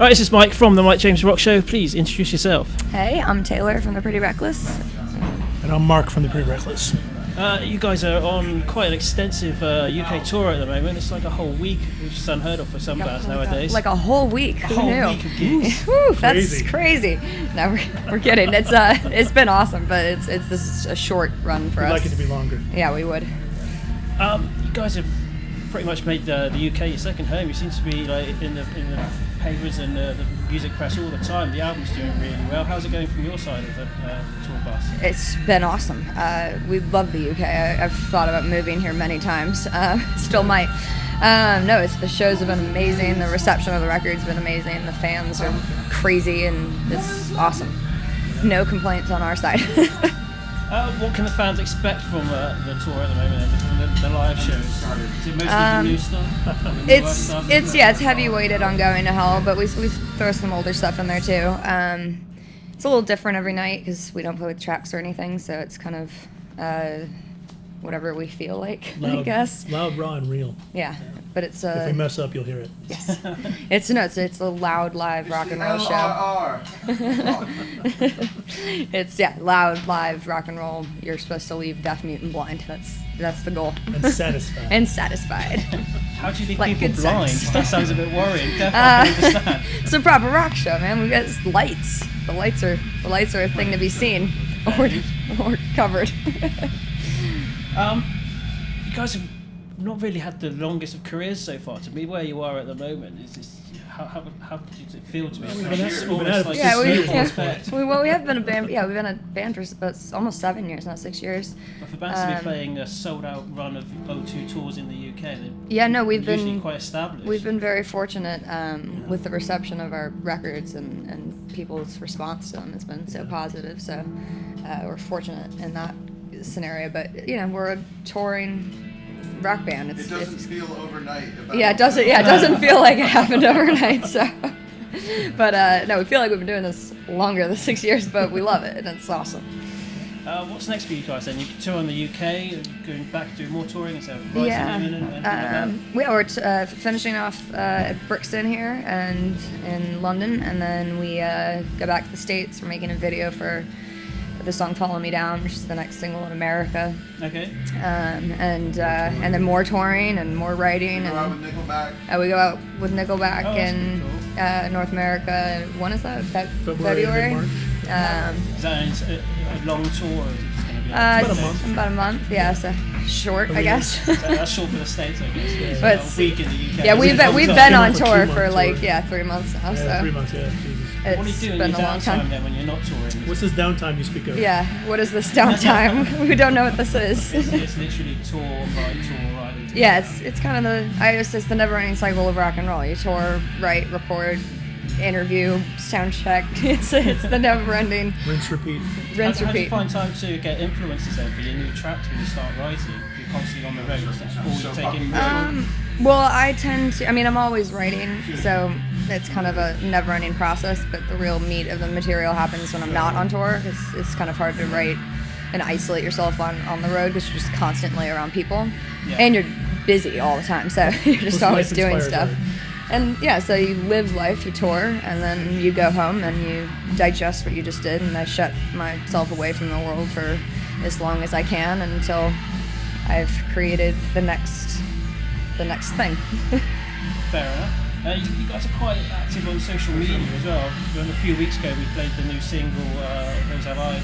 Right, this is Mike from the Mike James Rock Show. Please introduce yourself. Hey, I'm Taylor from the Pretty Reckless. And I'm Mark from the Pretty Reckless. You guys are on quite an extensive UK tour at the moment. It's like a whole week, which is unheard of for some bands nowadays. Like a whole week. Who knew? Week of gigs. Whew, that's crazy. No, we're kidding. It's been awesome, but this is a short run for us. We'd like it to be longer. Yeah, we would. You guys have pretty much made the UK your second home. You seem to be like in the papers and the music press all the time. The album's doing really well. How's it going from your side of the tour bus? It's been awesome. We love the UK. I've thought about moving here many times. Still might. No, the shows have been amazing. The reception of the record's been amazing. The fans are crazy, and it's awesome. No complaints on our side. What can the fans expect from the tour at the moment, from the live shows? Is it mostly new stuff? It's heavy weighted on Going to Hell, but we throw some older stuff in there too. It's a little different every night because we don't play with tracks or anything, so it's kind of whatever we feel like, I guess. Loud, raw, and real. Yeah, but it's if we mess up, you'll hear it. Yes, it's a loud live rock and roll show. It's loud live rock and roll. You're supposed to leave deaf, mute, and blind. That's the goal. And satisfied. How do you leave like people blind? That sounds a bit worrying. Definitely understand. It's a proper rock show, man. We got lights. The lights are a thing to be seen or covered. You guys have not really had the longest of careers so far. To me, where you are at the moment is just how does it feel to me? We have been a band. Yeah, we've been a band for almost 7 years, not 6 years. But for bands to be playing a sold-out run of O2 tours in the UK, we've been quite established. We've been very fortunate with the reception of our records and people's response to them has been so positive. So we're fortunate in that scenario. But we're a touring rock band. It doesn't feel overnight. It doesn't feel like it happened overnight. So, but no, we feel like we've been doing this longer than 6 years, but we love it and it's awesome. What's next for you guys then? You tour in the UK, going back to do more touring instead of Rising Union we're finishing off at Brixton here and in London, and then we go back to the States. We're making a video for the song "Follow Me Down," which is the next single in America. Okay. And then more touring and more writing. We go out with Nickelback. We go out with Nickelback in cool. North America. When is that? February. March. Is that a long tour? Or is it just going to be about a month? About a month. Yeah, so short, I guess. That's short for the States, I guess. But a week in the UK. Yeah, we've been on tour for 3 months now. Yeah, so 3 months. Yeah, Jesus. What are you doing in your downtime then when you're not touring? What's this downtime you speak of? Yeah, what is this downtime? We don't know what this is. It's literally tour, right? Yeah, it's kind of it's the never-ending cycle of rock and roll. You tour, write, record, interview, sound check. It's the never-ending. Rinse, repeat. How do you find time to get influences then for your new tracks when you start writing? You're constantly on the road, or you taking. Well, I tend to. I'm always writing, so it's kind of a never-ending process. But the real meat of the material happens when I'm not on tour. It's kind of hard to write and isolate yourself on the road because you're just constantly around people, and you're busy all the time. So you're just always doing stuff. And so you live life, you tour, and then you go home and you digest what you just did. And I shut myself away from the world for as long as I can until I've created the next thing. Fair enough. You guys are quite active on social media as well. A few weeks ago we played the new single, Those Have Eyes.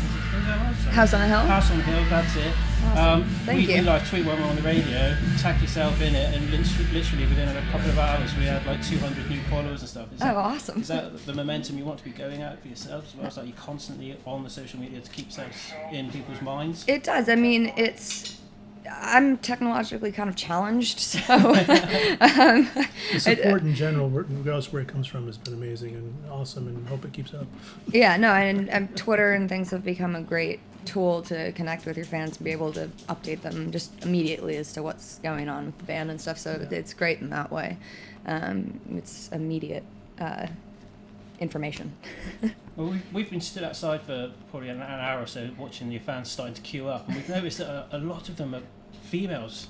House on a Hill? House on a Hill, that's it. Awesome. Thank you. We tweet when we're on the radio, tag yourself in it, and literally within a couple of hours we had 200 new followers and stuff. Awesome. Is that the momentum you want to be going at for yourselves as well? It's like you're constantly on the social media to keep yourselves in people's minds? It does. I'm technologically kind of challenged, so the support in general, regardless of where it comes from, has been amazing and awesome, and hope it keeps up. Yeah, no, and Twitter and things have become a great tool to connect with your fans and be able to update them just immediately as to what's going on with the band and stuff. So it's great in that way. It's immediate information. Well, we've been stood outside for probably an hour or so watching your fans starting to queue up, and we've noticed that a lot of them are females.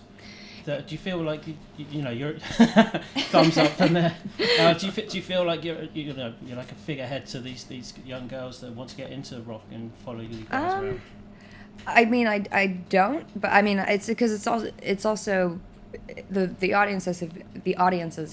Do you feel like you know you're thumbs up from there? Do you feel like you're like a figurehead to these young girls that want to get into rock and follow you guys around? I mean, I don't, but I mean, it's because it's also the audiences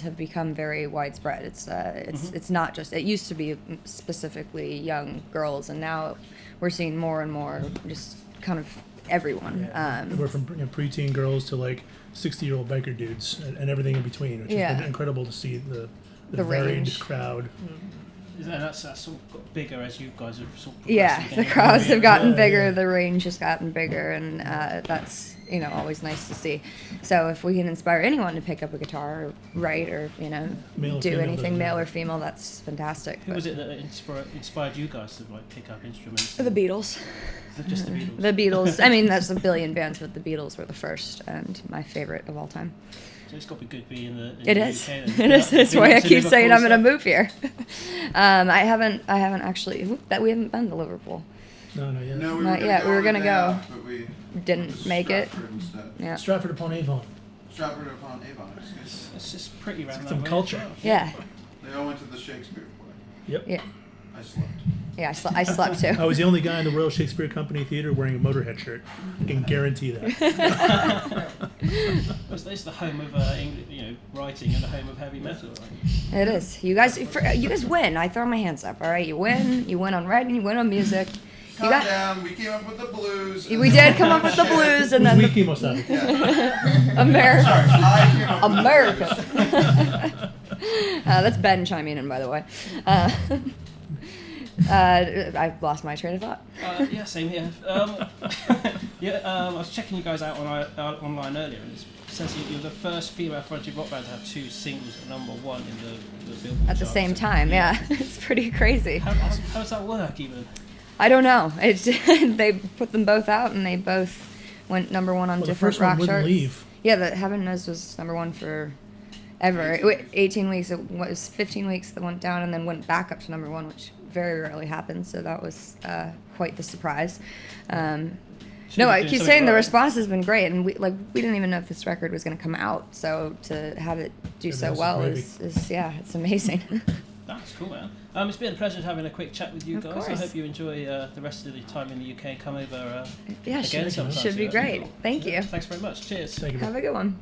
have become very widespread. It's not just, it used to be specifically young girls, and now we're seeing more and more just kind of everyone. We're from preteen girls to like 60-year-old biker dudes and everything in between, which has been incredible to see the varied range. Crowd. That's sort of got bigger as you guys have sort of the crowds have gotten bigger, the range has gotten bigger, and that's always nice to see. So if we can inspire anyone to pick up a guitar, or write, or do anything, male or female, that's fantastic. Who was it that inspired you guys to like pick up instruments? The Beatles. Just the Beatles. The Beatles. I mean, that's a billion bands, but the Beatles were the first and my favorite of all time. So it's got to be good being in it the is. UK. It is. That's why I keep saying I'm going to move here. I haven't actually. We haven't been to Liverpool. No, not yet. No, not yet. We were going to go. But we didn't make it. Yeah. Stratford upon Avon. Stratford upon Avon. It's just pretty around Some that way culture. as well. Yeah. They all went to the Shakespeare play. Yep. Yeah. I slept. Yeah, I slept too. I was the only guy in the Royal Shakespeare Company Theater wearing a Motorhead shirt. I can guarantee that. It's the home of writing and the home of heavy metal, right? It is. You guys win. I throw my hands up. All right, you win. You win on writing. You win on music. Calm down. We came up with the blues. We did come up with the blues, and then we came up with America. Sorry, I came up with America. That's Ben chiming in, by the way. I lost my train of thought. Yeah, same here. I was checking you guys out online earlier, and it says you're the first female fronted rock band to have 2 singles at #1 in the Billboard At the charts. same time, yeah. It's pretty crazy. How does that work, even? I don't know. They put them both out, and they both went #1 on different rock charts. Leave. Yeah, the Heaven Knows was #1 for ever. 18 weeks. It was 15 weeks that went down, and then went back up to #1, which very rarely happens. So that was quite the surprise. No, I keep saying the response has been great, and we didn't even know if this record was going to come out. So to have it do so well is it's amazing. That's cool, man. It's been a pleasure having a quick chat with you guys. Of course. I hope you enjoy the rest of the time in the UK and come over Yeah, again sometime. should be great. Thank you. Thanks very much. Cheers. Thank you. Have a good one.